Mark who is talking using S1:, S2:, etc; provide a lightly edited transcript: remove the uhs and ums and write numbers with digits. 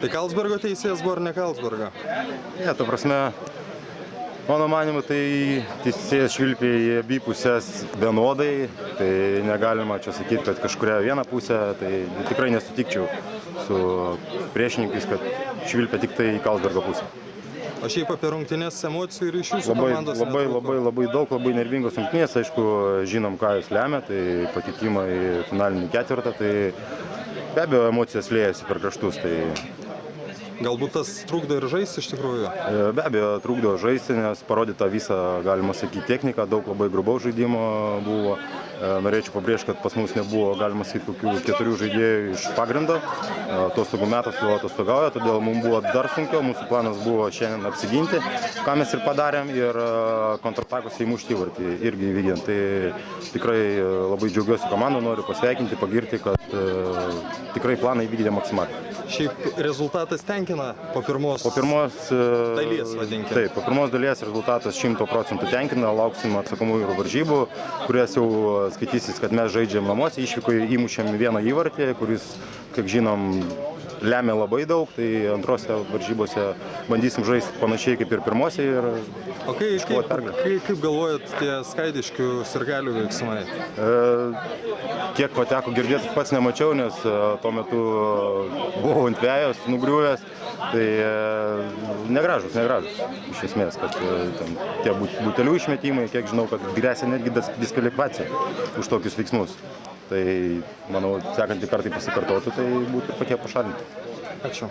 S1: Tai Karlsbergo teisėjas buvo ar ne Karlsbergo?
S2: Ne, ta prasme, mano manimu, tai teisėjas švilpė į abi pusės vienodai, tai negalima čia sakyti, kad kažkuria viena pusė, tai tikrai nesutikčiau su priešininkais, kad švilpė tik tai į Karlsbergo pusę.
S1: O šiaip apie rungtynės emocijų ir iš jūsų komandos
S2: Labai daug, labai nervingos rungtynės, aišku, žinom, ką jūs lemia, tai patekimą į finalinį ketvirtą, tai be abejo emocijos liejasi per kraštus. Tai
S1: galbūt tas trukdo ir žaisti iš tikrųjų?
S2: Be abejo, trukdo žaisti, nes parodyta visą, galima sakyti, techniką, daug labai grubaus žaidimo buvo. Norėčiau pabrėžti, kad pas mus nebuvo, galima sakyti, kokių 4 žaidėjų iš pagrindo. Atostogų metas jau atostogauja, todėl mums buvo dar sunkiau. Mūsų planas buvo šiandien apsiginti, ką mes ir padarėm, ir kontratakos įmušti įvartį irgi įvykdėm. Tai tikrai labai džiaugiuosi komandą, noriu pasveikinti, pagirti, kad tikrai planą įvykdė maksimaliai.
S1: Šiaip rezultatas tenkina po pirmos dalies, vadinkime.
S2: Taip, po pirmos dalies rezultatas 100% tenkina, lauksim atsakomųjų varžybų, kurias jau skaitysis, kad mes žaidžiam namuose, išvykoje įmušėm vieną įvartį, kuris, kiek žinom, lemia labai daug, tai antrose varžybose bandysim žaisti panašiai kaip ir pirmose ir iškovoti pergalę.
S1: Kaip galvojat tie Skaidiškių sirgalių veiksmai?
S2: Kiek pateko girdėti, pats nemačiau, nes tuo metu buvau ant vejos, nugriuvęs, tai negražus, iš esmės, kad tie butelių išmetimai, kiek žinau, kad gresia netgi diskvalifikacija už tokius veiksmus. Tai, manau, sekantį kartą pasikartotų, tai būtų ir patie pašalinti.
S1: Ačiū.